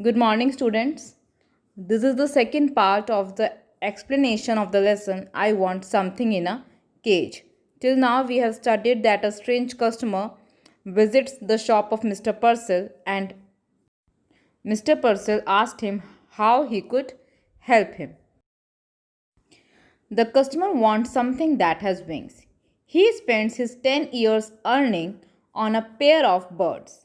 Good morning, students. This is the second part of the explanation of the lesson I want something in a cage. Till now, we have studied that a strange customer visits the shop of Mr. Purcell and Mr. Purcell asked him how he could help him. The customer wants something that has wings. He spends his 10 years earning on a pair of birds.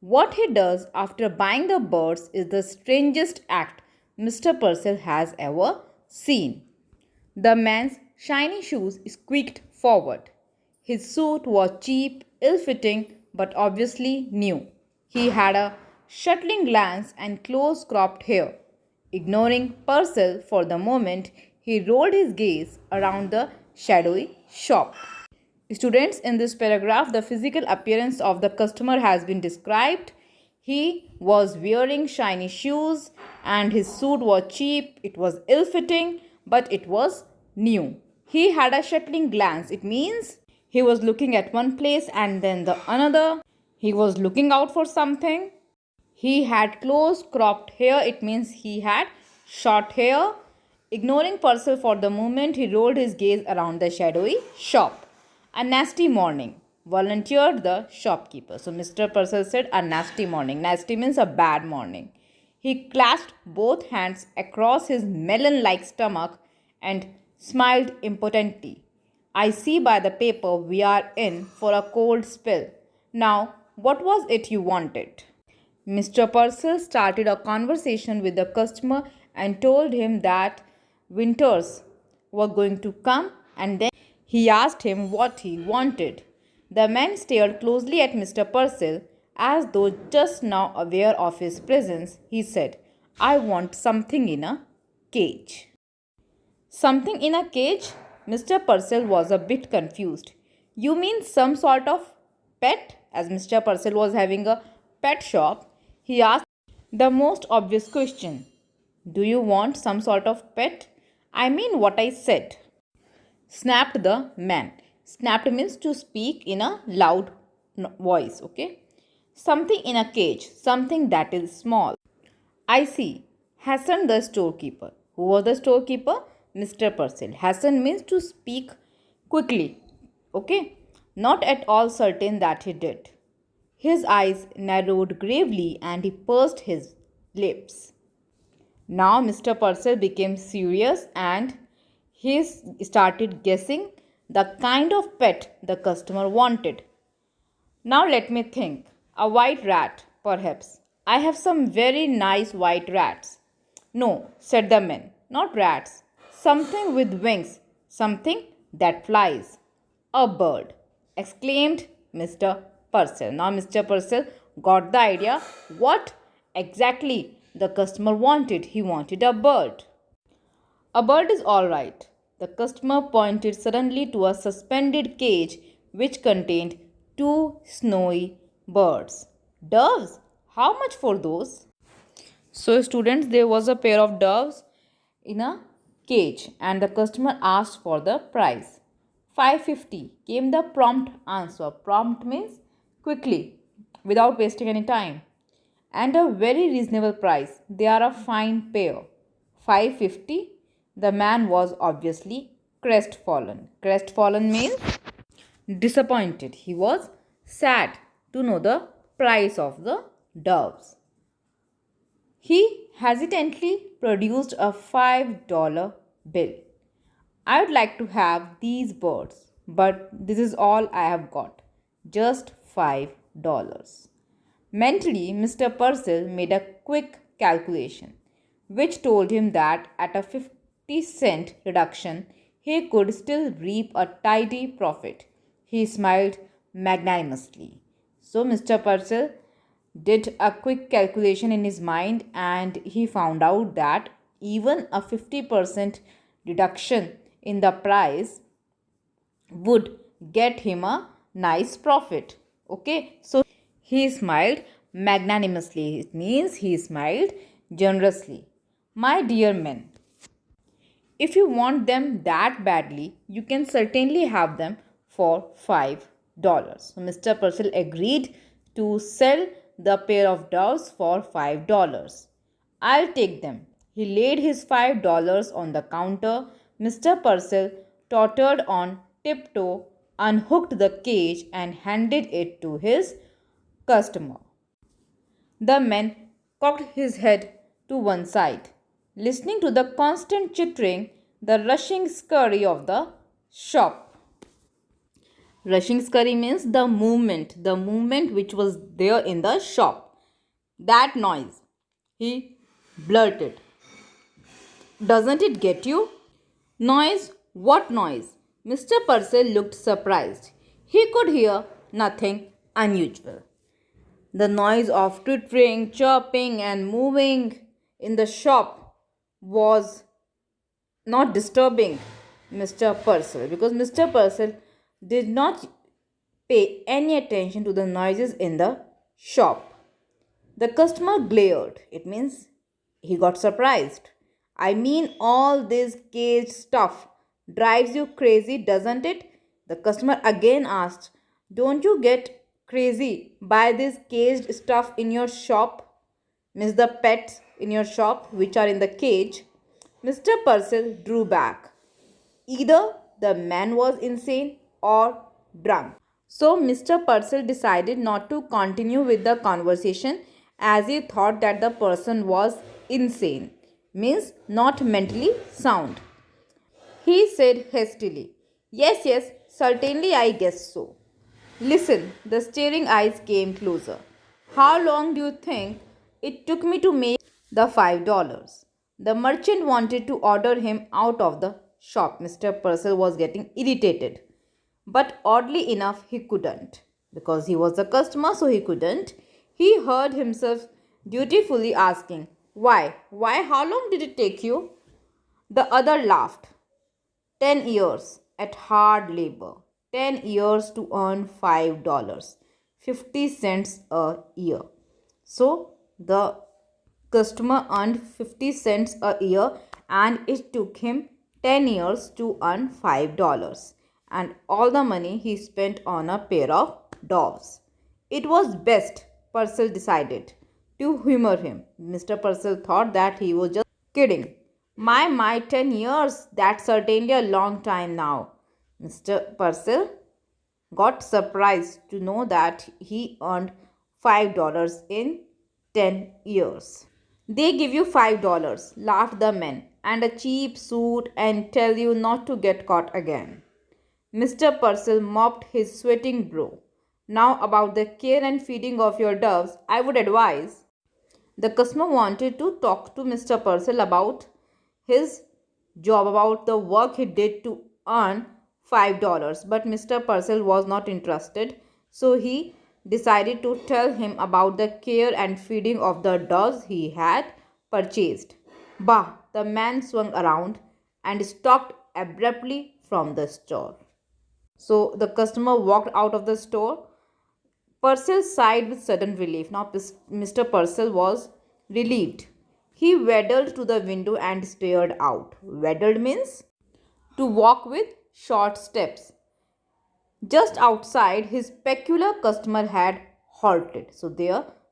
What he does after buying the birds is the strangest act Mr. Purcell has ever seen. The man's shiny shoes squeaked forward. His suit was cheap, ill fitting, but obviously new. He had a shuttling glance and close cropped hair. Ignoring Purcell for the moment, he rolled his gaze around the shadowy shop. Students, in this paragraph, the physical appearance of the customer has been described. He was wearing shiny shoes and his suit was cheap. It was ill fitting, but it was new. He had a shuttling glance. It means he was looking at one place and then the another. He was looking out for something. He had close cropped hair. It means he had short hair. Ignoring Purcell for the moment, he rolled his gaze around the shadowy shop. A nasty morning, volunteered the shopkeeper. So Mr. Purcell said, a nasty morning. Nasty means a bad morning. He clasped both hands across his melon like stomach and smiled impotently. I see by the paper we are in for a cold spell. Now, what was it you wanted? Mr. Purcell started a conversation with the customer and told him that winters were going to come, and then he asked him what he wanted. The man stared closely at Mr. Purcell as though just now aware of his presence. He said, I want something in a cage. Something in a cage? Mr. Purcell was a bit confused. You mean some sort of pet? As Mr. Purcell was having a pet shop, he asked the most obvious question. Do you want some sort of pet? I mean what I said, snapped the man. Snapped means to speak in a loud voice, okay? Something in a cage, something that is small. I see, hastened the storekeeper. Who was the storekeeper? Mr. Purcell. Hasten means to speak quickly, okay? Not at all certain that he did. His eyes narrowed gravely and he pursed his lips. Now Mr. Purcell became serious and he started guessing the kind of pet the customer wanted. Now let me think. A white rat, perhaps. I have some very nice white rats. No, said the man, not rats. Something with wings, something that flies. A bird, exclaimed Mr. Purcell. Now Mr. Purcell got the idea what exactly the customer wanted. He wanted a bird. A bird is all right. The customer pointed suddenly to a suspended cage which contained two snowy birds. Doves? How much for those? So, students, there was a pair of doves in a cage and the customer asked for the price. 550 came the prompt answer. Prompt means quickly, without wasting any time. And a very reasonable price. They are a fine pair. 550. The man was obviously crestfallen. Crestfallen means disappointed. He was sad to know the price of the doves. He hesitantly produced a $5 bill. I would like to have these birds, but this is all I have got. Just $5. Mentally, Mr. Purcell made a quick calculation, which told him that at a 50-cent reduction, he could still reap a tidy profit. He smiled magnanimously. So, Mr. Purcell did a quick calculation in his mind and he found out that even a 50% reduction in the price would get him a nice profit. Okay, so he smiled magnanimously. It means he smiled generously. My dear men, if you want them that badly, you can certainly have them for $5. So Mr. Purcell agreed to sell the pair of doves for $5. I'll take them. He laid his $5 on the counter. Mr. Purcell tottered on tiptoe, unhooked the cage, and handed it to his customer. The man cocked his head to one side, listening to the constant chittering, the rushing scurry of the shop. Rushing scurry means the movement which was there in the shop. That noise, he blurted. Doesn't it get you? Noise? What noise? Mr. Purcell looked surprised. He could hear nothing unusual. The noise of twittering, chirping, and moving in the shop was not disturbing Mr. Purcell because Mr. Purcell did not pay any attention to the noises in the shop. The customer glared. It means he got surprised. I mean, all this cage stuff drives you crazy, doesn't it? The customer again asked. Don't you get crazy by this caged stuff in your shop? Miss the pets in your shop which are in the cage? Mr. Purcell drew back. Either the man was insane or drunk. So Mr. Purcell decided not to continue with the conversation as he thought that the person was insane, means not mentally sound. He said hastily, yes, certainly I guess so. Listen, the staring eyes came closer. How long do you think it took me to make the $5? The merchant wanted to order him out of the shop. Mr. Purcell was getting irritated. But oddly enough, he couldn't. Because he was a customer, so he couldn't. He heard himself dutifully asking, Why? How long did it take you? The other laughed. 10 years at hard labor. 10 years to earn $5. 50 cents a year. So the customer earned 50 cents a year and it took him 10 years to earn $5. And all the money he spent on a pair of doves. It was best, Purcell decided, to humor him. Mr. Purcell thought that he was just kidding. My, 10 years, that's certainly a long time now. Mr. Purcell got surprised to know that he earned $5 in 10 years. They give you $5, laughed the man, and a cheap suit and tell you not to get caught again. Mr. Purcell mopped his sweating brow. Now about the care and feeding of your doves, I would advise. The customer wanted to talk to Mr. Purcell about his job, about the work he did to earn $5, but Mr. Purcell was not interested, so he decided to tell him about the care and feeding of the doves he had purchased. Bah! The man swung around and stalked abruptly from the store. So the customer walked out of the store. Purcell sighed with sudden relief. Now Mr. Purcell was relieved. He waddled to the window and stared out. Waddled means to walk with short steps. Just outside, his peculiar customer had halted. So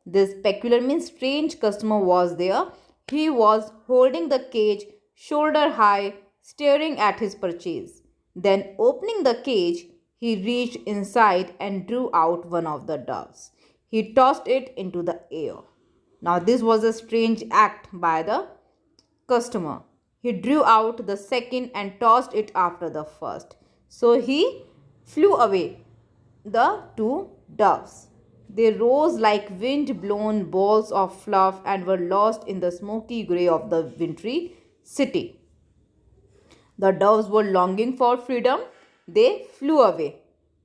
this peculiar means strange customer was there. He was holding the cage shoulder high, staring at his purchase. Then opening the cage, he reached inside and drew out one of the doves. He tossed it into the air. Now this was a strange act by the customer. He drew out the second and tossed it after the first. So he flew away, the two doves. They rose like wind-blown balls of fluff and were lost in the smoky grey of the wintry city. The doves were longing for freedom. They flew away.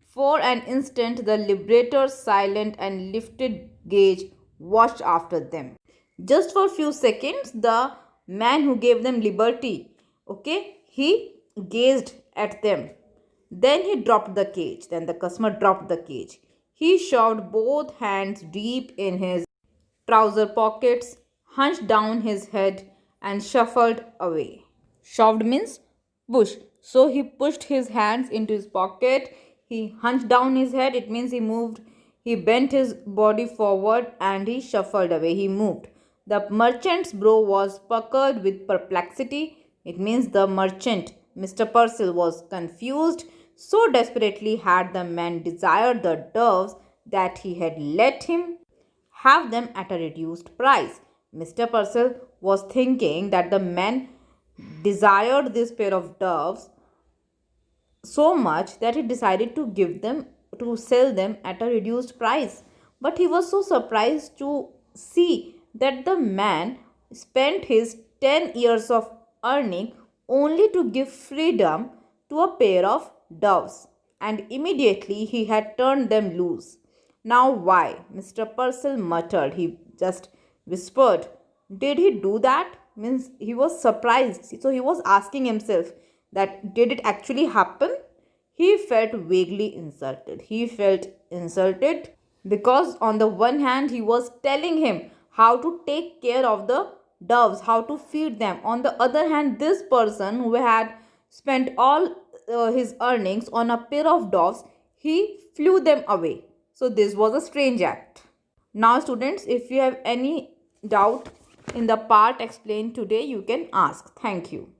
For an instant, the liberator's silent and lifted gaze watched after them. Just for a few seconds, the man who gave them liberty, he gazed at them. Then he dropped the cage. Then the customer dropped the cage. He shoved both hands deep in his trouser pockets, hunched down his head, and shuffled away. Shoved means push. So he pushed his hands into his pocket. He hunched down his head. It means he moved He bent his body forward and he shuffled away. He moved. The merchant's brow was puckered with perplexity. It means the merchant, Mr. Purcell, was confused. So desperately had the man desired the doves that he had let him have them at a reduced price. Mr. Purcell was thinking that the man desired this pair of doves so much that he decided to sell them at a reduced price. But he was so surprised to see that the man spent his 10 years of earning only to give freedom to a pair of doves, and immediately he had turned them loose. Now, why? Mr. Purcell muttered. He just whispered. Did he do that? Means he was surprised. So he was asking himself that did it actually happen? He felt vaguely insulted. He felt insulted because, on the one hand, he was telling him how to take care of the doves, how to feed them. On the other hand, this person who had spent all his earnings on a pair of doves, he flew them away. So, this was a strange act. Now, students, if you have any doubt in the part explained today, you can ask. Thank you.